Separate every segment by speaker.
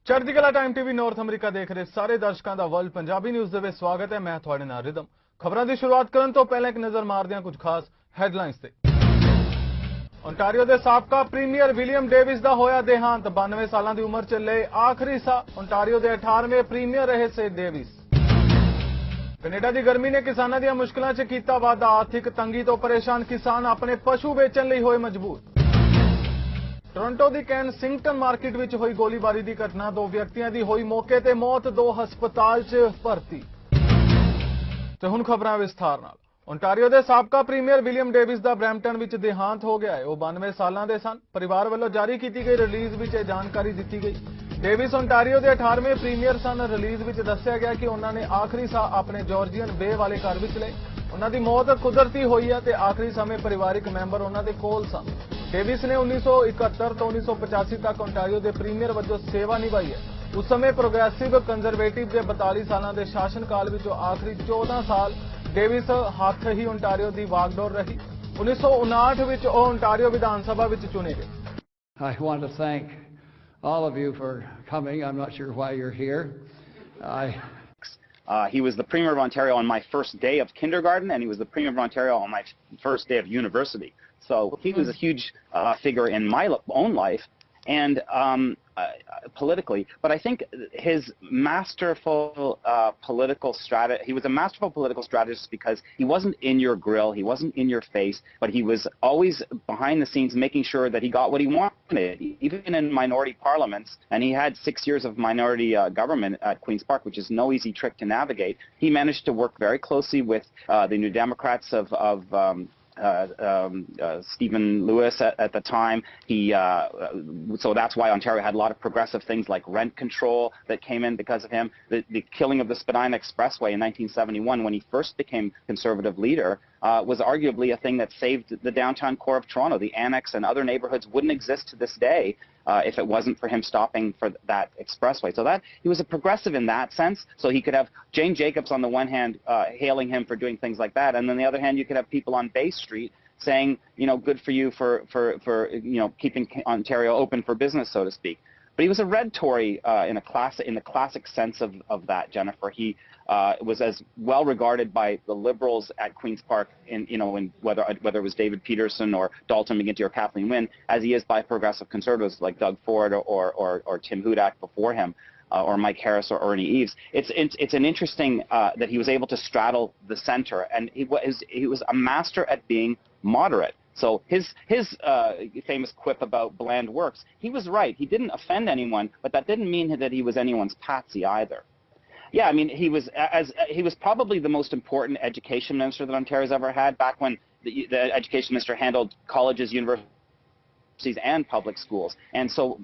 Speaker 1: Chardikla time TV north America देख रहे सारे दर्शकों का वर्ल्ड पंजाबी न्यूज़ ਦੇ ਵਿੱਚ स्वागत है। मैं ਤੁਹਾਡੇ ਨਾਲ ਰਿਦਮ। ਖਬਰਾਂ ਦੀ ਸ਼ੁਰੂਆਤ ਕਰਨ ਤੋਂ ਪਹਿਲਾਂ ਇੱਕ ਨਜ਼ਰ ਮਾਰਦੇ ਹਾਂ ਕੁਝ ਖਾਸ ਹੈਡਲਾਈਨਸ ਤੇ। ओंटारियो ਦੇ ਸਾਬਕਾ ਪ੍ਰੀਮੀਅਰ ਵਿਲੀਅਮ ਡੇਵਿਸ ਦਾ ਹੋਇਆ ਦੇਹਾਂਤ। 92 ਸਾਲਾਂ ਦੀ ਉਮਰ 'ਚ ਲਏ ਆਖਰੀ ਸਾਹ। ओंटारियो ਦੇ 18ਵੇਂ ਪ੍ਰੀਮੀਅਰ ਰਹੇ ਸੇ ਡੇਵਿਸ। ਕੈਨੇਡਾ ਦੀ ਗਰਮੀ ਨੇ ਕਿਸਾਨਾਂ ਦੀਆਂ ਮੁਸ਼ਕਲਾਂ 'ਚ ਕੀਤਾ ਵਾਧਾ। ਆਰਥਿਕ ਤੰਗੀ ਤੋਂ ਪਰੇਸ਼ਾਨ ਕਿਸਾਨ ਆਪਣੇ ਪਸ਼ੂ ਵੇਚਣ ਲਈ ਹੋਏ ਮਜਬੂਰ। ਟੋਰਾਂਟੋ ਦੀ ਕੈਨਸਿੰਗਟਨ ਮਾਰਕੀਟ ਵਿੱਚ ਹੋਈ ਗੋਲੀਬਾਰੀ ਦੀ ਘਟਨਾ। 2 ਵਿਅਕਤੀਆਂ ਦੀ ਹੋਈ ਮੌਕੇ ਤੇ ਮੌਤ, 2 ਹਸਪਤਾਲ 'ਚ ਭਰਤੀ। ਤੇ ਹੁਣ ਖਬਰਾਂ ਵਿਸਥਾਰ ਨਾਲ। ओंटारियो ਦੇ ਸਾਬਕਾ ਪ੍ਰੀਮੀਅਰ ਵਿਲੀਅਮ ਡੇਵਿਸ ਦਾ ਬਰੈਂਪਟਨ ਵਿੱਚ ਦੇਹਾਂਤ ਹੋ ਗਿਆ ਹੈ। ਉਹ 92 ਸਾਲਾਂ ਦੇ ਸਨ। ਪਰਿਵਾਰ ਵੱਲੋਂ ਜਾਰੀ ਕੀਤੀ ਗਈ ਰਿਲੀਜ਼ ਵਿੱਚ ਇਹ ਜਾਣਕਾਰੀ ਦਿੱਤੀ ਗਈ। ਡੇਵਿਸ ओंटारियो ਦੇ 18ਵੇਂ ਪ੍ਰੀਮੀਅਰ ਸਨ। ਰਿਲੀਜ਼ ਵਿੱਚ ਦੱਸਿਆ ਗਿਆ ਕਿ ਉਹਨਾਂ ਨੇ ਆਖਰੀ ਸਾਹ ਆਪਣੇ ਜਾਰਜੀਅਨ ਬੇ ਵਾਲੇ ਘਰ ਵਿੱਚ ਲਏ। ਉਹਨਾਂ ਦੀ ਮੌਤ ਕੁਦਰਤੀ ਹੋਈ ਹੈ ਤੇ ਆਖਰੀ ਸਮੇਂ ਪਰਿਵਾਰਿਕ ਮੈਂਬਰ ਉਹਨਾਂ ਦੇ ਕੋਲ ਸਨ। ਡੇਵਿਸ ਨੇ 1971 ਤੋਂ 1985 ਤੱਕ ओंटारियो ਦੇ ਪ੍ਰੀਮੀਅਰ ਵਜੋਂ ਸੇਵਾ ਨਿਭਾਈ ਹੈ। ਉਸ ਸਮੇਂ ਪ੍ਰੋਗਰੈਸਿਵ ਕੰਜ਼ਰਵੇਟਿਵ ਦੇ 42 ਸਾਲਾਂ ਦੇ ਸ਼ਾਸਨਕਾਲ ਵਿੱਚੋਂ ਆਖਰੀ 14 ਸਾਲ ਡੇਵਿਸ ਹੱਥ ਹੀ ओंटारियो ਦੀ ਵਾਗਡੋਰ ਰਹੀ। 1959 ਵਿੱਚ ਉਹ ओंटारियो ਵਿਧਾਨ ਸਭਾ ਵਿੱਚ ਚੁਣੇ ਗਏ।
Speaker 2: I want to thank all of you for coming. I'm not sure why you're here.
Speaker 3: He was the Premier of Ontario on my first day of kindergarten, and he was the Premier of Ontario on my first day of university. So he was a huge figure in my own life and politically. But I think his masterful political strategy, he was a masterful political strategist because he wasn't in your grill, he wasn't in your face, but he was always behind the scenes making sure that he got what he wanted, even in minority parliaments. And he had 6 years of minority government at Queen's Park, which is no easy trick to navigate. He managed to work very closely with the New Democrats of Stephen Lewis at the time. So that's why Ontario had a lot of progressive things like rent control that came in because of him. The killing of the Spadina Expressway in 1971, when he first became Conservative leader, was arguably a thing that saved the downtown core of Toronto. The annex and other neighborhoods wouldn't exist to this day if it wasn't for him stopping for that expressway. So that he was a progressive in that sense. So he could have Jane Jacobs on the one hand hailing him for doing things like that, and on the other hand you could have people on Bay Street saying, you know, good for you for you know, keeping Ontario open for business, so to speak. But he was a red Tory in the classic sense of that, Jennifer. He was as well regarded by the Liberals at Queen's Park, in whether it was David Peterson or Dalton McGuinty or Kathleen Wynne, as he is by progressive Conservatives like Doug Ford or Tim Hudak before him, or Mike Harris or Ernie Eves. It's an interesting that he was able to straddle the centre, and he was a master at being moderate. So his famous quip about bland works, he was right. He didn't offend anyone, but that didn't mean that he was anyone's patsy either. Yeah, I mean, he was probably the most important education minister that Ontario's ever had, back when the education minister handled colleges, universities, and public schools. And so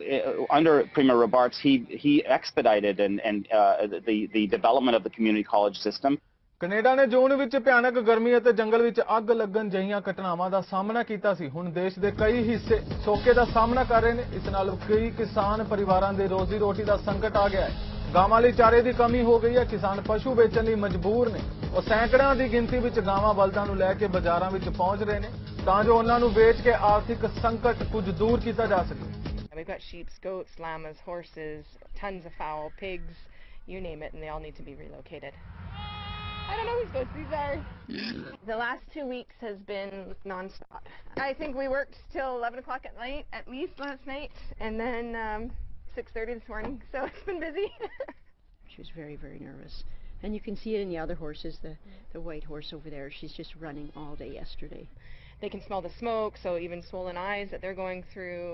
Speaker 3: under Premier Robarts, he expedited the development of the community college system.
Speaker 1: Canada ਨੇ ਜੂਨ ਵਿੱਚ ਭਿਆਨਕ ਗਰਮੀ ਅਤੇ ਜੰਗਲ ਵਿੱਚ ਅੱਗ ਲੱਗਣ ਜਿਹੀਆਂ ਘਟਨਾਵਾਂ ਦਾ ਸਾਹਮਣਾ ਕੀਤਾ ਸੀ। ਹੁਣ ਦੇਸ਼ ਦੇ ਕਈ ਹਿੱਸੇ ਸੋਕੇ ਦਾ ਸਾਹਮਣਾ ਕਰ ਰਹੇ ਨੇ। ਇਸ ਨਾਲ ਕਈ ਕਿਸਾਨ ਪਰਿਵਾਰਾਂ ਦੇ ਰੋਜ਼ੀ ਰੋਟੀ ਦਾ ਸੰਕਟ ਆ ਗਿਆ ਹੈ। ਗਾਵਾਂ ਲਈ ਚਾਰੇ ਦੀ ਕਮੀ ਹੋ ਗਈ ਹੈ। ਕਿਸਾਨ ਪਸ਼ੂ ਵੇਚਣ ਲਈ ਮਜਬੂਰ ਨੇ। ਉਹ ਸੈਂਕੜਿਆਂ ਦੀ ਗਿਣਤੀ ਵਿੱਚ ਗਾਵਾਂ ਬਲਦਾਂ ਨੂੰ ਲੈ ਕੇ ਬਾਜ਼ਾਰਾਂ ਵਿੱਚ ਪਹੁੰਚ ਰਹੇ ਨੇ ਤਾਂ ਜੋ ਉਹਨਾਂ ਨੂੰ ਵੇਚ ਕੇ ਆਰਥਿਕ ਸੰਕਟ ਕੁਝ ਦੂਰ ਕੀਤਾ ਜਾ ਸਕੇ।
Speaker 4: We've got sheep, goats, llamas, horses, tons of fowl, pigs, you name it, and they all need to be relocated. I don't know whose goats these are. The last 2 weeks has been non-stop. I think we worked till 11 o'clock at night, at least last night, and then 6:30 this morning, so it's been busy.
Speaker 5: She was very, very nervous. And you can see it in the other horses, the white horse over there. She's just running all day yesterday.
Speaker 4: They can smell the smoke, so even swollen eyes that they're going through.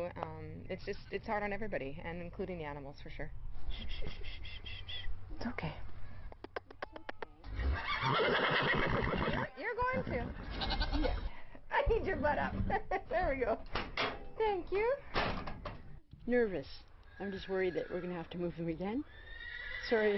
Speaker 4: It's hard on everybody, and including the animals for sure. It's okay. You're going to. Yeah. I need your butt up. There we go. Thank you.
Speaker 5: Nervous. I'm just worried that we're going to have to move them again. Sorry.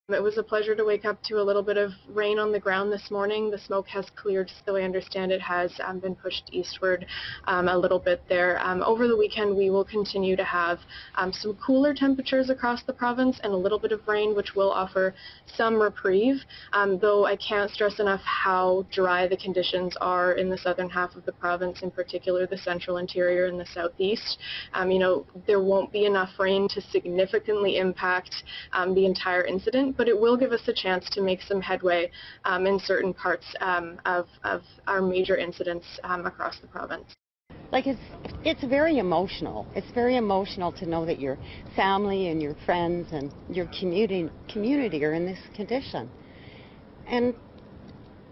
Speaker 6: It was a pleasure to wake up to a little bit of rain on the ground this morning. The smoke has cleared, so the way I understand it has been pushed eastward a little bit there. Over the weekend, we will continue to have some cooler temperatures across the province and a little bit of rain, which will offer some reprieve, though I can't stress enough how dry the conditions are in the southern half of the province, in particular the central interior and the southeast. There won't be enough rain to significantly impact the entire incident, but it will give us a chance to make some headway in certain parts of our major incidents across the province.
Speaker 5: Like it's very emotional. It's very emotional to know that your family and your friends and your community are in this condition. And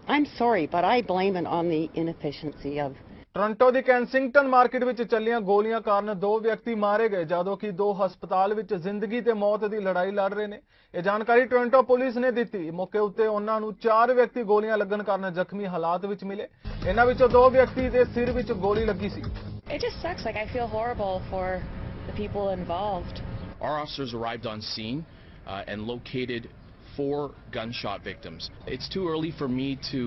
Speaker 5: I'm sorry, but I blame it on the inefficiency of
Speaker 1: Toronto the ਕੈਂਸਿੰਗਟਨ market ਵਿੱਚ ਚੱਲੀਆਂ ਗੋਲੀਆਂ ਕਾਰਨ 2 ਵਿਅਕਤੀ ਮਾਰੇ ਗਏ ਜਦੋਂ ਕਿ 2 ਹਸਪਤਾਲ ਵਿੱਚ ਜ਼ਿੰਦਗੀ ਤੇ ਮੌਤ ਦੀ ਲੜਾਈ ਲੜ ਰਹੇ ਨੇ। ਇਹ ਜਾਣਕਾਰੀ ਟੋਰਾਂਟੋ ਪੁਲਿਸ ਨੇ ਦਿੱਤੀ। ਮੌਕੇ ਉੱਤੇ ਉਹਨਾਂ ਨੂੰ 4 ਵਿਅਕਤੀ ਗੋਲੀਆਂ ਲੱਗਣ ਕਾਰਨ ਜ਼ਖਮੀ ਹਾਲਾਤ ਵਿੱਚ ਮਿਲੇ। ਇਹਨਾਂ ਵਿੱਚੋਂ 2 ਵਿਅਕਤੀ ਦੇ ਸਿਰ ਵਿੱਚ ਗੋਲੀ ਲੱਗੀ ਸੀ।
Speaker 7: It just sucks. Like, I feel horrible for the people involved.
Speaker 8: Our officers arrived on scene and located 4 gunshot victims. It's too early for me to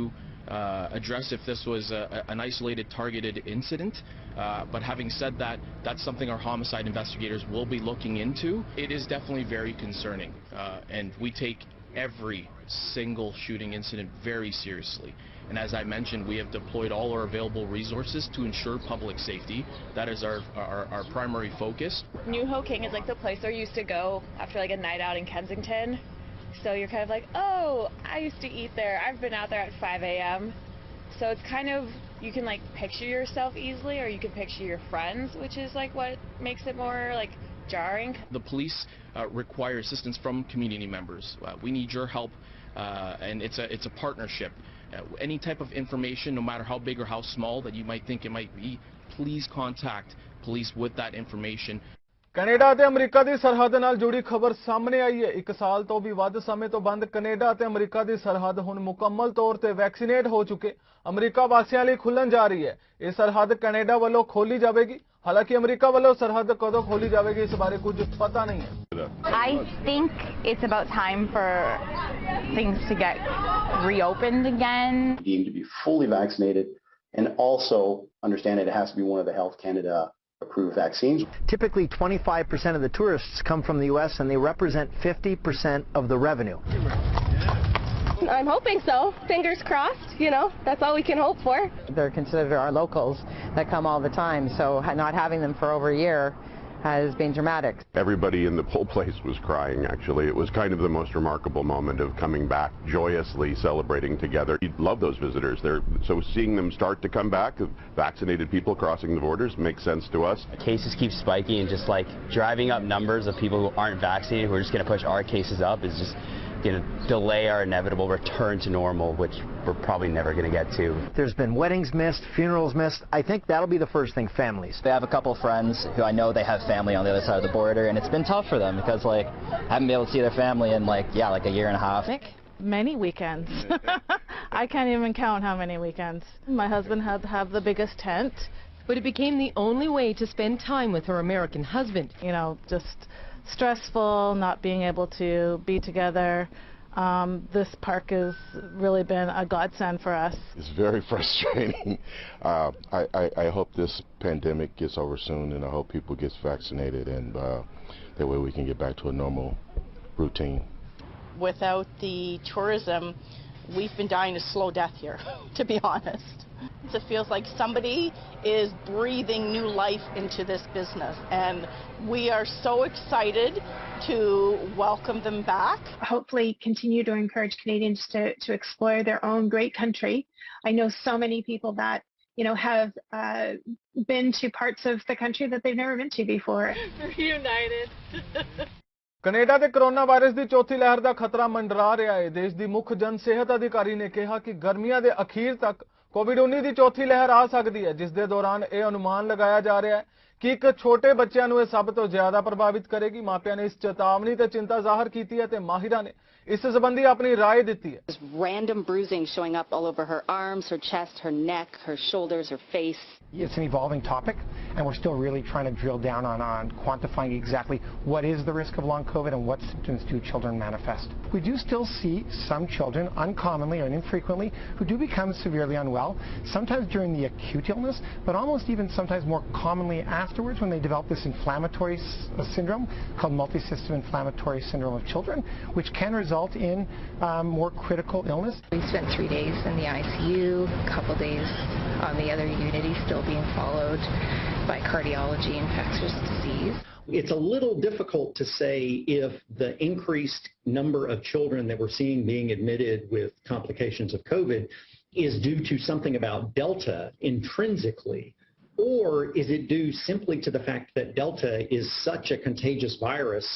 Speaker 8: address if this was an isolated targeted incident, but having said that, that's something our homicide investigators will be looking into. It is definitely very concerning, and we take every single shooting incident very seriously. And as I mentioned, we have deployed all our available resources to ensure public safety. That is our primary focus.
Speaker 7: New Ho King is like the place where you used to go after like a night out in Kensington. So you're kind of like, oh, I used to eat there. I've been out there at 5 a.m. So it's kind of, you can like picture yourself easily, or you can picture your friends, which is like what makes it more like jarring.
Speaker 8: The police require assistance from community members. We need your help, and it's a partnership. Any type of information, no matter how big or how small that you might think it might be, please contact police with that information.
Speaker 1: Canada ਅਤੇ America ਦੀ ਸਰਹੱਦ ਨਾਲ ਜੁੜੀ ਖਬਰ ਸਾਹਮਣੇ ਆਈ ਹੈ। 1 ਸਾਲ ਤੋਂ ਵੀ ਵੱਧ ਸਮੇਂ ਤੋਂ ਬੰਦ ਕੈਨੇਡਾ ਅਤੇ ਅਮਰੀਕਾ ਦੀ ਸਰਹੱਦ ਹੁਣ ਮੁਕੰਮਲ ਤੌਰ ਤੇ ਵੈਕਸੀਨੇਟ ਹੋ ਚੁੱਕੇ ਅਮਰੀਕਾ ਵਾਸੀਆਂ ਲਈ ਖੁੱਲਣ ਜਾ ਰਹੀ ਹੈ। ਇਹ ਸਰਹੱਦ ਕੈਨੇਡਾ ਵੱਲੋਂ ਖੋਲੀ ਜਾਵੇਗੀ। ਹਾਲਾਂਕਿ ਅਮਰੀਕਾ ਵੱਲੋਂ ਸਰਹੱਦ ਕਦੋਂ ਖੋਲੀ ਜਾਵੇਗੀ ਇਸ ਬਾਰੇ ਕੁਝ ਪਤਾ ਨਹੀਂ ਹੈ।
Speaker 4: I think it's about time for things to get reopened again.
Speaker 9: Deemed to be fully vaccinated, and also understand it has to be one of the Health Canada approved vaccines.
Speaker 10: Typically 25% of the tourists come from the U.S. and they represent 50% of the revenue.
Speaker 11: I'm hoping so. Fingers crossed, that's all we can hope for.
Speaker 12: They're considered our locals that come all the time, so not having them for over a year has been dramatic.
Speaker 13: Everybody in the whole place was crying, actually. It was kind of the most remarkable moment of coming back, joyously celebrating together. We love those visitors. So seeing them start to come back, vaccinated people crossing the borders, makes sense to us.
Speaker 14: Cases keep spiking, and just like driving up numbers of people who aren't vaccinated, who are just going to push our cases up, is just going to delay our inevitable return to normal, which we're probably never going to get to.
Speaker 10: There's been weddings missed, funerals missed. I think that'll be the first thing, families.
Speaker 15: I have a couple of friends who I know they have family on the other side of the border, and it's been tough for them because I haven't been able to see their family in like a year and a half.
Speaker 16: Many weekends. I can't even count how many weekends. My husband had to have the biggest tent.
Speaker 17: But it became the only way to spend time with her American husband.
Speaker 16: Just stressful, not being able to be together. This park has really been a godsend for us.
Speaker 18: It's very frustrating. I hope this pandemic gets over soon, and I hope people get vaccinated, and that way we can get back to a normal routine.
Speaker 19: Without the tourism, we've been dying a slow death here, to be honest. It feels like somebody is breathing new life into this business, and we are so excited to welcome them back.
Speaker 20: Hopefully continue to encourage Canadians to explore their own great country. I know so many people that have been to parts of the country that they've never been to before.
Speaker 16: Reunited.
Speaker 1: Canada ਤੇ corona virus ਦੀ ਚੌਥੀ ਲਹਿਰ ਦਾ ਖਤਰਾ ਮੰਡਰਾ ਰਿਹਾ ਹੈ। ਦੇਸ਼ ਦੀ ਮੁੱਖ ਜਨ ਸਿਹਤ ਅਧਿਕਾਰੀ ਨੇ ਕਿਹਾ ਕਿ ਗਰਮੀਆਂ ਦੇ ਅਖੀਰ ਤੱਕ ਕੋਵਿਡ-19 ਦੀ ਚੌਥੀ ਲਹਿਰ ਆ ਸਕਦੀ ਹੈ, ਜਿਸ ਦੇ ਦੌਰਾਨ ਇਹ ਅਨੁਮਾਨ ਲਗਾਇਆ ਜਾ ਰਿਹਾ ਹੈ ਕਿ ਇੱਕ ਛੋਟੇ ਬੱਚਿਆਂ ਨੂੰ ਇਹ ਸਭ ਤੋਂ ਜ਼ਿਆਦਾ ਪ੍ਰਭਾਵਿਤ ਕਰੇਗੀ। ਮਾਪਿਆਂ ਨੇ ਇਸ ਚੇਤਾਵਨੀ ਤੇ ਚਿੰਤਾ ਜ਼ਾਹਰ ਕੀਤੀ ਹੈ ਤੇ ਮਾਹਿਰਾਂ ਨੇ ਇਸ ਸੰਬੰਧੀ ਆਪਣੀ ਰਾਏ ਦਿੱਤੀ ਹੈ।
Speaker 5: Random bruising showing up all over her arms, her chest, her neck, her shoulders, her face.
Speaker 21: It's an evolving topic, and we're still really trying to drill down on quantifying exactly what is the risk of long COVID and what symptoms do children manifest. We do still see some children, uncommonly and infrequently, who do become severely unwell, sometimes during the acute illness, but almost even sometimes more commonly afterwards when they develop this inflammatory syndrome called multisystem inflammatory syndrome of children, which can result in more critical illness.
Speaker 22: We spent 3 days in the ICU, a couple days on the other unit. He's still being followed by cardiology, infectious disease.
Speaker 23: It's a little difficult to say if the increased number of children that we're seeing being admitted with complications of COVID is due to something about Delta intrinsically, or is it due simply to the fact that Delta is such a contagious virus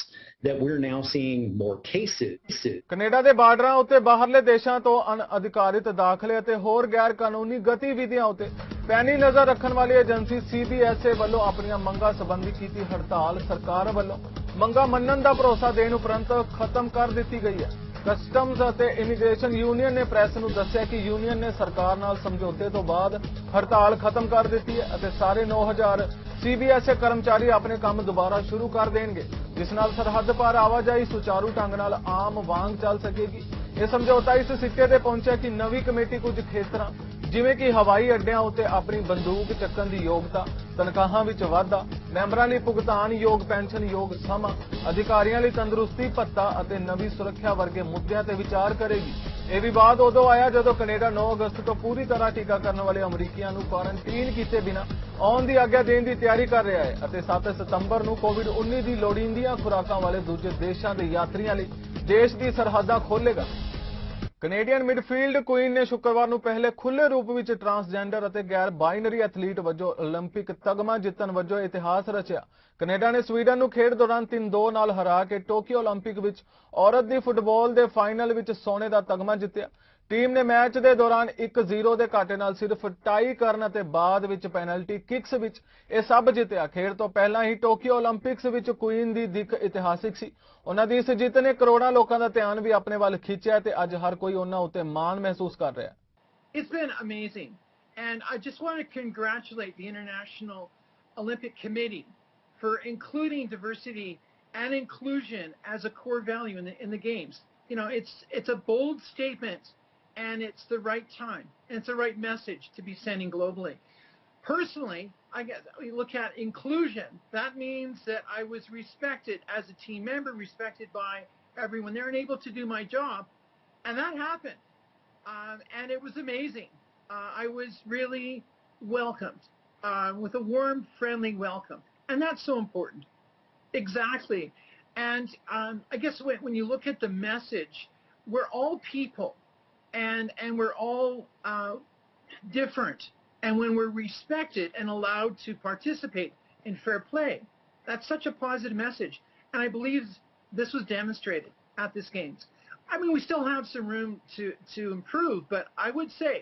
Speaker 23: that we're now seeing more cases.
Speaker 1: Canada ਦੇ ਬਾਰਡਰਾਂ ਉੱਤੇ ਬਾਹਰਲੇ ਦੇਸ਼ਾਂ ਤੋਂ ਅਨਅਧਿਕਾਰਿਤ ਦਾਖਲੇ ਅਤੇ ਹੋਰ ਗੈਰ ਕਾਨੂੰਨੀ ਗਤੀਵਿਧੀਆਂ ਉੱਤੇ ਪੈਣੀ ਨਜ਼ਰ ਰੱਖਣ ਵਾਲੀ ਏਜੰਸੀ CBSA ਵੱਲੋਂ ਆਪਣੀਆਂ ਮੰਗਾਂ ਸੰਬੰਧੀ ਕੀਤੀ ਹੜਤਾਲ ਸਰਕਾਰ ਵੱਲੋਂ ਮੰਗਾਂ ਮੰਨਣ ਦਾ ਭਰੋਸਾ ਦੇਣ ਉਪਰੰਤ ਖਤਮ ਕਰ ਦਿੱਤੀ ਗਈ ਹੈ। ਕਸਟਮਜ਼ ਅਤੇ ਇਮੀਗ੍ਰੇਸ਼ਨ ਯੂਨੀਅਨ ਨੇ ਪ੍ਰੈਸ ਨੂੰ ਦੱਸਿਆ ਕਿ ਯੂਨੀਅਨ ਨੇ ਸਰਕਾਰ ਨਾਲ ਸਮਝੌਤੇ ਤੋਂ ਬਾਅਦ ਹੜਤਾਲ ਖਤਮ ਕਰ ਦਿੱਤੀ ਹੈ ਅਤੇ ਸਾਰੇ 9000 CBSA ਕਰਮਚਾਰੀ ਆਪਣੇ ਕੰਮ ਦੁਬਾਰਾ ਸ਼ੁਰੂ ਕਰ ਦੇਣਗੇ, ਜਿਸ ਨਾਲ ਸਰਹੱਦ ਪਾਰ ਆਵਾਜਾਈ ਸੁਚਾਰੂ ਢੰਗ ਨਾਲ ਆਮ ਵਾਂਗ ਚੱਲ ਸਕੇਗੀ। ਇਹ ਸਮਝੌਤਾ ਇਸ ਸਿੱਟੇ ਤੇ ਪਹੁੰਚਿਆ ਕਿ ਨਵੀਂ ਕਮੇਟੀ ਕੁਝ ਖੇਤਰਾਂ ਜਿਵੇਂ ਕਿ ਹਵਾਈ ਅੱਡਿਆਂ ਉੱਤੇ ਆਪਣੀ ਬੰਦੂਕ ਚੱਕਣ ਦੀ ਯੋਗਤਾ, ਤਨਖਾਹਾਂ ਵਿੱਚ ਵਾਧਾ, ਮੈਂਬਰਾਂ ਲਈ ਭੁਗਤਾਨਯੋਗ ਪੈਨਸ਼ਨਯੋਗ ਸਮਾਂ, ਅਧਿਕਾਰੀਆਂ ਲਈ ਤੰਦਰੁਸਤੀ ਭੱਤਾ ਅਤੇ ਨਵੀਂ ਸੁਰੱਖਿਆ ਵਰਗੇ ਮੁੱਦਿਆਂ ਤੇ ਵਿਚਾਰ ਕਰੇਗੀ। ਇਹ ਵਿਵਾਦ ਉਦੋਂ ਆਇਆ ਜਦੋਂ ਕੈਨੇਡਾ 9 ਅਗਸਤ ਤੋਂ ਪੂਰੀ ਤਰ੍ਹਾਂ ਟੀਕਾਕਰਨ ਵਾਲੇ ਅਮਰੀਕੀਆਂ ਨੂੰ ਕੁਆਰੰਟੀਨ ਕੀਤੇ ਬਿਨਾਂ ਆਉਣ ਦੀ ਆਗਿਆ ਦੇਣ ਦੀ ਤਿਆਰੀ ਕਰ ਰਿਹਾ ਹੈ ਅਤੇ 7 ਸਤੰਬਰ ਨੂੰ ਕੋਵਿਡ-19 ਦੀ ਲੋੜੀਂਦੀਆਂ ਖੁਰਾਕਾਂ ਵਾਲੇ ਦੂਜੇ ਦੇਸ਼ਾਂ ਦੇ ਯਾਤਰੀਆਂ ਲਈ ਦੇਸ਼ ਦੀ ਸਰਹੱਦਾਂ ਖੋਲ੍ਹੇਗਾ। ਕੈਨੇਡੀਅਨ ਮਿਡਫੀਲਡ ਕੁਈਨ ਨੇ ਸ਼ੁੱਕਰਵਾਰ ਨੂੰ ਪਹਿਲੇ ਖੁੱਲ੍ਹੇ ਰੂਪ ਵਿੱਚ ਟਰਾਂਸਜੈਂਡਰ ਅਤੇ ਗੈਰ ਬਾਈਨਰੀ ਐਥਲੀਟ ਵਜੋਂ 올림픽 ਤਗਮਾ ਜਿੱਤਣ ਵਜੋਂ ਇਤਿਹਾਸ ਰਚਿਆ। ਕੈਨੇਡਾ ਨੇ ਸਵੀਡਨ ਨੂੰ ਖੇਡ ਦੌਰਾਨ 3-2 ਨਾਲ ਹਰਾ ਕੇ ਟੋਕੀਓ 올림픽 ਵਿੱਚ ਔਰਤ ਦੀ ਫੁੱਟਬਾਲ ਦੇ ਫਾਈਨਲ ਵਿੱਚ ਸੋਨੇ ਦਾ ਤਗਮਾ ਜਿੱਤਿਆ। ਟੀਮ ਨੇ ਮੈਚ ਦੇ ਦੌਰਾਨ 1-0 ਦੇ ਘਾਟੇ ਨਾਲ ਸਿਰਫ ਟਾਈ ਕਰਨ ਅਤੇ ਬਾਅਦ ਵਿੱਚ ਪੈਨਲਟੀ ਕਿਕਸ ਵਿੱਚ ਇਹ ਸਭ ਜਿੱਤਿਆ। ਖੇਡ ਤੋਂ ਪਹਿਲਾਂ ਹੀ ਟੋਕੀਓ 올림픽ਸ ਵਿੱਚ ਕੁਈਨ ਦੀ ਦਿੱਖ ਇਤਿਹਾਸਿਕ ਸੀ। ਉਹਨਾਂ ਦੀ ਇਸ ਜਿੱਤ ਨੇ ਕਰੋੜਾਂ ਲੋਕਾਂ ਦਾ ਧਿਆਨ ਵੀ ਆਪਣੇ ਵੱਲ ਖਿੱਚਿਆ ਤੇ ਅੱਜ ਹਰ ਕੋਈ ਉਹਨਾਂ ਉੱਤੇ ਮਾਣ ਮਹਿਸੂਸ ਕਰ ਰਿਹਾ ਹੈ।
Speaker 24: It's been amazing, and I just want to congratulate the International Olympic Committee for including diversity and inclusion as a core value in the games. You know, it's a bold statement, and it's the right time, and it's the right message to be sending globally. Personally, I guess we look at inclusion. That means that I was respected as a team member, respected by everyone there, and able to do my job, and that happened. And it was amazing. I was really welcomed with a warm, friendly welcome, and that's so important. Exactly. And I guess when you look at the message, we're all people, and we're all different. And when we're respected and allowed to participate in fair play, that's such a positive message. And I believe this was demonstrated at this Games. I mean, we still have some room to improve, but I would say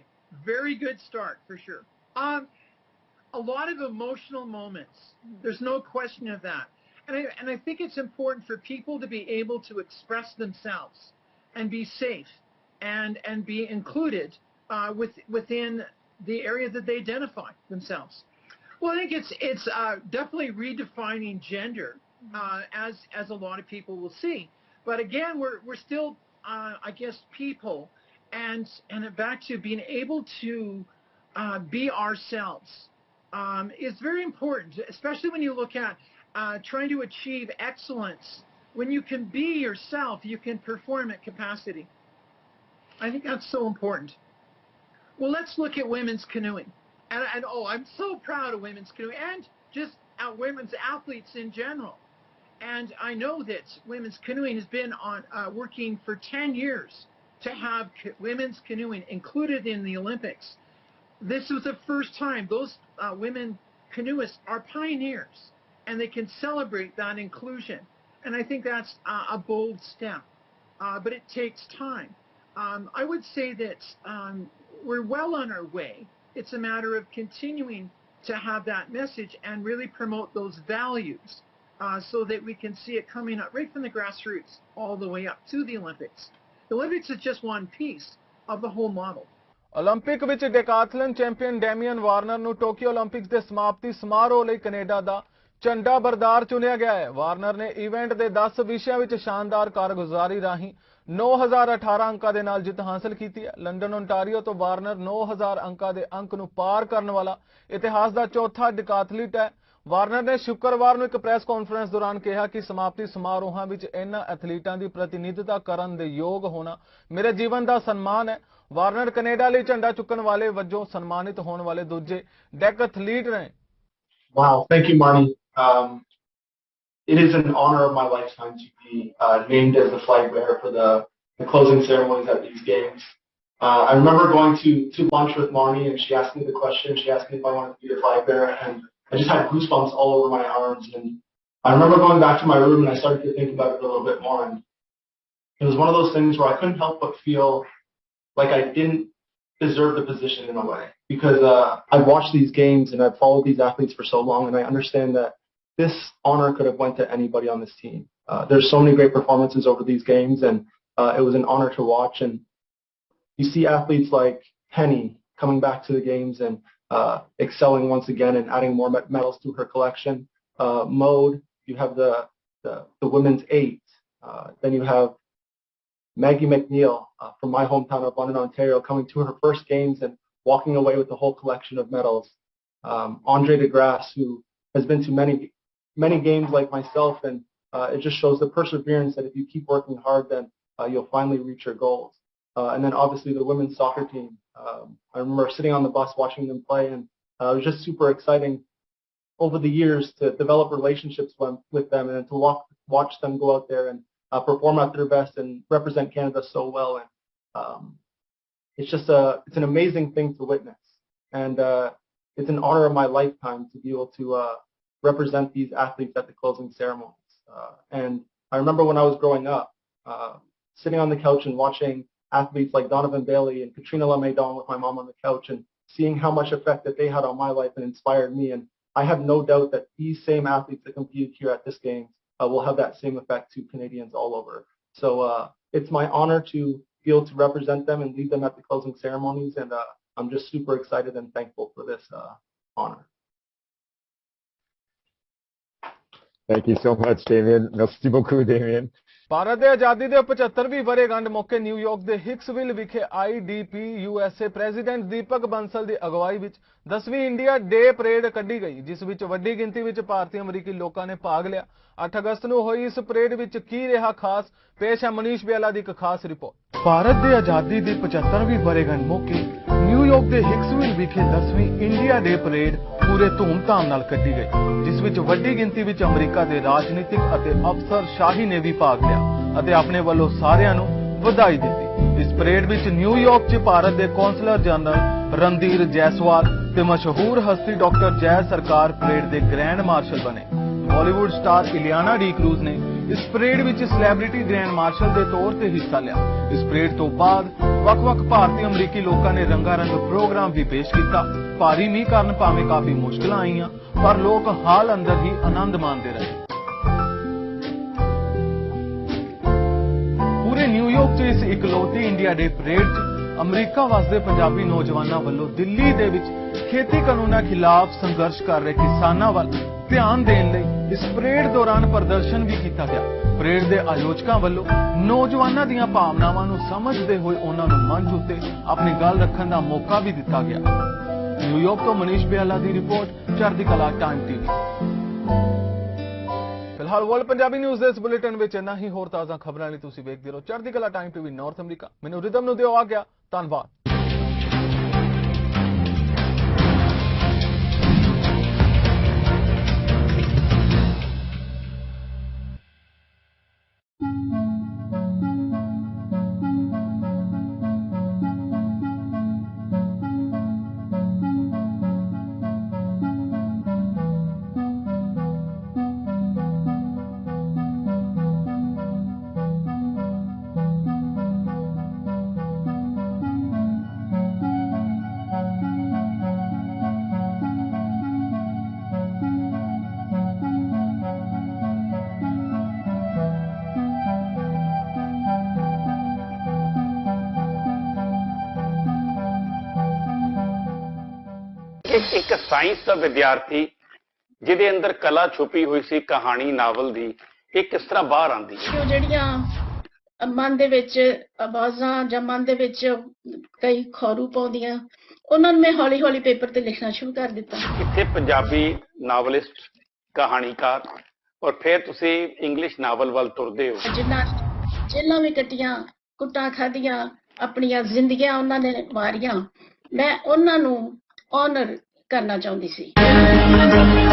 Speaker 24: very good start for sure. A lot of emotional moments. There's no question of that. And I think it's important for people to be able to express themselves and be safe and be included within the area that they identify themselves. Well, I think it's definitely redefining gender, as a lot of people will see. But again, we're still, I guess, people, and back to being able to be ourselves is very important, especially when you look at trying to achieve excellence. When you can be yourself, you can perform at capacity. I think that's so important. Well, let's look at women's canoeing. And I'm so proud of women's canoeing and just women's athletes in general. And I know that women's canoeing has been working for 10 years to have women's canoeing included in the Olympics. This was the first time. Those women canoeists are pioneers, and they can celebrate that inclusion. And I think that's a bold step, but it takes time. I would say that we're well on our way. It's a matter of continuing to have that message and really promote those values so that we can see it coming up right from the grassroots all the way up to the Olympics. The Olympics is just one piece of the whole model.
Speaker 1: 올림픽 ਵਿੱਚ ਡੈਕਾਥਲਨ champion Damian Warner ਨੂੰ Tokyo 올림픽ਸ ਦੇ ਸਮਾਪਤੀ ਸਮਾਰੋਹ ਲਈ Canada ਦਾ ਝੰਡਾ ਬਰਦਾਰ ਚੁਣਿਆ ਗਿਆ ਹੈ। ਵਾਰਨਰ ਨੇ ਇਵੈਂਟ ਦੇ 10 ਵਿਸ਼ਿਆਂ ਵਿੱਚ ਸ਼ਾਨਦਾਰ ਕਾਰਗੁਜ਼ਾਰੀ ਰਾਹੀਂ 9018 ਅੰਕਾਂ ਦੇ ਨਾਲ ਜਿੱਤ ਹਾਸਲ ਕੀਤੀ ਹੈ। ਲੰਡਨ ਓਨਟਾਰੀਓ ਤੋਂ ਵਾਰਨਰ 9000 ਅੰਕਾਂ ਦੇ ਅੰਕ ਨੂੰ ਪਾਰ ਕਰਨ ਵਾਲਾ ਇਤਿਹਾਸ ਦਾ ਚੌਥਾ ਡੈਕਾਥਲੀਟ ਹੈ। ਵਾਰਨਰ ਨੇ ਸ਼ੁੱਕਰਵਾਰ ਨੂੰ ਇੱਕ ਪ੍ਰੈਸ ਕਾਨਫਰੰਸ ਦੌਰਾਨ ਕਿਹਾ ਕਿ ਸਮਾਪਤੀ ਸਮਾਰੋਹਾਂ ਵਿੱਚ ਇਹਨਾਂ ਐਥਲੀਟਾਂ ਦੀ ਪ੍ਰਤੀਨਿਧਤਾ ਕਰਨ ਦੇ ਯੋਗ ਹੋਣਾ ਮੇਰੇ ਜੀਵਨ ਦਾ ਸਨਮਾਨ ਹੈ। ਵਾਰਨਰ ਕੈਨੇਡਾ ਲਈ ਝੰਡਾ ਚੁੱਕਣ ਵਾਲੇ ਵਜੋਂ ਸਨਮਾਨਿਤ ਹੋਣ ਵਾਲੇ ਦੂਜੇ ਡੈਕਾਥਲੀਟ ਨੇ।
Speaker 2: Wow, thank you, Marnie. It is an honor of my lifetime to be named as the flag bearer for the closing ceremonies at these games. I remember going to lunch with Marnie, and she asked me the question. She asked me if I wanted to be the flag bearer, and I just had goosebumps all over my arms. And I remember going back to my room, and I started to think about it a little bit more. And it was one of those things where I couldn't help but feel like I didn't deserve the position in a way, because I've watched these games and I've followed these athletes for so long, and I understand that this honor could have went to anybody on this team. There's so many great performances over these games, and it was an honor to watch. And you see athletes like Penny coming back to the games and excelling once again and adding more medals to her collection. Mode, you have the women's 8. Then you have Maggie McNeil from my hometown of London, Ontario, coming to her first games and walking away with the whole collection of medals. Andre DeGrasse, who has been to many games like myself, and it just shows the perseverance that if you keep working hard, then you'll finally reach your goals. And then obviously the women's soccer team. I remember sitting on the bus watching them play, and it was just super exciting over the years to develop relationships with them and to watch them go out there and perform at their best and represent Canada so well. And it's just it's an amazing thing to witness, and it's an honor of my lifetime to be able to represent these athletes at the closing ceremonies. And I remember when I was growing up, sitting on the couch and watching athletes like Donovan Bailey and Katrina LeMaidon with my mom on the couch, and seeing how much effect that they had on my life and inspired me. And I have no doubt that these same athletes that competed here at this game will have that same effect to Canadians all over. So it's my honor to be able to represent them and lead them at the closing ceremonies, and I'm just super excited and thankful for this honor.
Speaker 3: Thank you so much, Damien. Merci beaucoup, Damien.
Speaker 1: Bharat ਦੇ ਆਜ਼ਾਦੀ ਦੇ 75ਵੀਂ ਵਰ੍ਹੇਗੰਢ ਮੌਕੇ New York ਦੇ ਹਿਕਸਵਿਲ ਵਿਖੇ IDP USA president ਦੀਪਕ ਬੰਸਲ ਦੀ ਅਗਵਾਈ ਵਿੱਚ 10ਵੀਂ ਇੰਡੀਆ ਡੇ ਪਰੇਡ ਕੱਢੀ ਗਈ, ਜਿਸ ਵਿੱਚ ਵੱਡੀ ਗਿਣਤੀ ਵਿੱਚ ਭਾਰਤੀ ਅਮਰੀਕੀ ਲੋਕਾਂ ਨੇ ਭਾਗ ਲਿਆ। 8 ਅਗਸਤ ਨੂੰ ਹੋਈ ਇਸ ਪਰੇਡ ਵਿੱਚ ਕੀ ਰਿਹਾ ਖਾਸ, ਪੇਸ਼ ਹੈ ਮਨੀਸ਼ ਬਿਆਲਾ ਦੀ ਇੱਕ ਖਾਸ ਰਿਪੋਰਟ। ਭਾਰਤ ਦੇ ਆਜ਼ਾਦੀ ਦੀ 75ਵੀਂ ਵਰ੍ਹੇਗੰਢ ਮੌਕੇ ਨਿਊਯਾਰਕ ਦੇ ਹਿਕਸਵਿਲ ਵਿਖੇ 10ਵੀਂ ਇੰਡੀਆ ਡੇ ਪਰੇਡ ਪੂਰੇ ਧੂਮਧਾਮ ਨਾਲ ਕੱਢੀ ਗਈ, ਜਿਸ ਵਿੱਚ ਵੱਡੀ ਗਿਣਤੀ ਵਿੱਚ ਅਮਰੀਕਾ ਦੇ ਰਾਜਨੀਤਿਕ ਅਤੇ ਅਫਸਰਸ਼ਾਹੀ ਨੇ ਵੀ ਭਾਗ ਲਿਆ ਅਤੇ ਆਪਣੇ ਵੱਲੋਂ ਸਾਰਿਆਂ ਨੂੰ ਵਧਾਈ ਦਿੱਤੀ। ਇਸ ਪਰੇਡ ਵਿੱਚ ਨਿਊਯਾਰਕ 'ਚ ਭਾਰਤ ਦੇ ਕੌਂਸਲਰ ਜਨਰਲ ਰਣਧੀਰ ਜੈਸਵਾਲ ਤੇ ਮਸ਼ਹੂਰ ਹਸਤੀ ਡਾਕਟਰ ਜੈ ਸਰਕਾਰ ਪਰੇਡ ਦੇ ਗ੍ਰੈਂਡ ਮਾਰਸ਼ਲ ਬਣੇ। Bollywood star Ileana D cruise ਨੇ ਇਸ ਪਰੇਡ ਵਿੱਚ ਸੈਲੇਬ੍ਰਿਟੀ ਗ੍ਰੈਂਡ ਮਾਰਸ਼ਲ ਦੇ ਤੌਰ ਤੇ ਹਿੱਸਾ ਲਿਆ। ਇਸ ਪਰੇਡ ਤੋਂ ਬਾਅਦ ਵੱਖ-ਵੱਖ ਭਾਰਤੀ ਅਮਰੀਕੀ ਲੋਕਾਂ ਨੇ ਰੰਗਾਰੰਗ ਪ੍ਰੋਗਰਾਮ ਵੀ ਪੇਸ਼ ਕੀਤਾ। ਭਾਰੀ ਮੀਂਹ ਕਾਰਨ ਭਾਵੇਂ ਕਾਫੀ ਮੁਸ਼ਕਲਾਂ ਆਈਆਂ, ਪਰ ਲੋਕ ਹਾਲ ਅੰਦਰ ਹੀ ਆਨੰਦ ਮਾਣਦੇ ਰਹੇ। ਪੂਰੇ ਨਿਊਯਾਰਕ 'ਚ ਇਸ ਇਕਲੌਤੀ ਇੰਡੀਆ ਡੇ ਪਰੇਡ 'ਚ ਅਮਰੀਕਾ ਵਸਦੇ ਪੰਜਾਬੀ ਨੌਜਵਾਨਾਂ ਵੱਲੋਂ ਦਿੱਲੀ ਦੇ ਵਿੱਚ ਖੇਤੀ ਕਾਨੂੰਨਾਂ ਖਿਲਾਫ ਸੰਘਰਸ਼ ਕਰ ਰਹੇ ਕਿਸਾਨਾਂ ਵੱਲ ਧਿਆਨ ਦੇਣ ਲਈ ਇਸ ਪਰੇਡ ਦੌਰਾਨ ਪ੍ਰਦਰਸ਼ਨ ਵੀ ਕੀਤਾ ਗਿਆ। ਪਰੇਡ ਦੇ ਆਯੋਜਕਾਂ ਵੱਲੋਂ ਨੌਜਵਾਨਾਂ ਦੀਆਂ ਭਾਵਨਾਵਾਂ ਨੂੰ ਸਮਝਦੇ ਹੋਏ ਉਹਨਾਂ ਨੂੰ ਮੰਚ ਉੱਤੇ ਆਪਣੀ ਗੱਲ ਰੱਖਣ ਦਾ ਮੌਕਾ ਵੀ ਦਿੱਤਾ ਗਿਆ। ਨਿਊਯਾਰਕ ਤੋਂ ਮਨੀਸ਼ ਬਿਆਲਾ ਦੀ ਰਿਪੋਰਟ, ਚੜ੍ਹਦੀਕਲਾ ਟਾਈਮ ਟੀਵੀ। ਫਿਲਹਾਲ ਵਰਲਡ ਪੰਜਾਬੀ ਨਿਊਜ਼ ਦੇ ਇਸ ਬੁਲੇਟਿਨ ਵਿੱਚ ਇੰਨਾ ਹੀ। ਹੋਰ ਤਾਜ਼ਾ ਖਬਰਾਂ ਲਈ ਤੁਸੀਂ ਵੇਖਦੇ ਰਹੋ ਚੜ੍ਹਦੀਕਲਾ ਟਾਈਮ ਟੀਵੀ ਨਾਰਥ ਅਮਰੀਕਾ। ਮੈਨੂੰ ਰਿਦਮ ਨੂੰ ਦਿਓ ਆ ਗਿਆ। ਧੰਨਵਾਦ।
Speaker 4: ਕਿ ਇੱਕ ਸਾਇੰਸ ਦਾ ਵਿਦਿਆਰਥੀ ਜਿਹਦੇ ਅੰਦਰ ਕਲਾ ਛੁਪੀ ਹੋਈ ਸੀ ਕਹਾਣੀ ਨਾਵਲ ਦੀ, ਇਹ ਕਿਸ ਤਰ੍ਹਾਂ ਬਾਹਰ ਆਉਂਦੀ ਹੈ?
Speaker 6: ਜਿਹੜੀਆਂ ਮਨ ਦੇ ਵਿੱਚ ਆਵਾਜ਼ਾਂ ਜਾਂ ਮਨ ਦੇ ਵਿੱਚ ਕਈ ਖੌਰੂ ਪਾਉਂਦੀਆਂ, ਉਹਨਾਂ ਨੂੰ ਮੈਂ ਹੌਲੀ ਹੌਲੀ ਪੇਪਰ ਤੇ ਲਿਖਣਾ ਸ਼ੁਰੂ ਕਰ ਦਿੱਤਾ।
Speaker 4: ਇੱਥੇ ਪੰਜਾਬੀ ਨਾਵਲਿਸਟ, ਕਹਾਣੀਕਾਰ, ਔਰ ਫਿਰ ਤੁਸੀਂ ਇੰਗਲਿਸ਼ ਨਾਵਲ ਵੱਲ ਤੁਰਦੇ ਹੋ।
Speaker 6: ਜਿਨ੍ਹਾਂ ਜੇਲਾਂ ਵੀ ਕੱਟੀਆਂ, ਕੁੱਟਾਂ ਖਾਧੀਆਂ, ਆਪਣੀਆਂ ਜ਼ਿੰਦਗੀਆਂ ਉਹਨਾਂ ਨੇ ਵਾਰੀਆਂ, ਮੈਂ ਉਹਨਾਂ ਨੂੰ ਆਨਰ ਕਰਨਾ ਚਾਹੁੰਦੀ ਸੀ।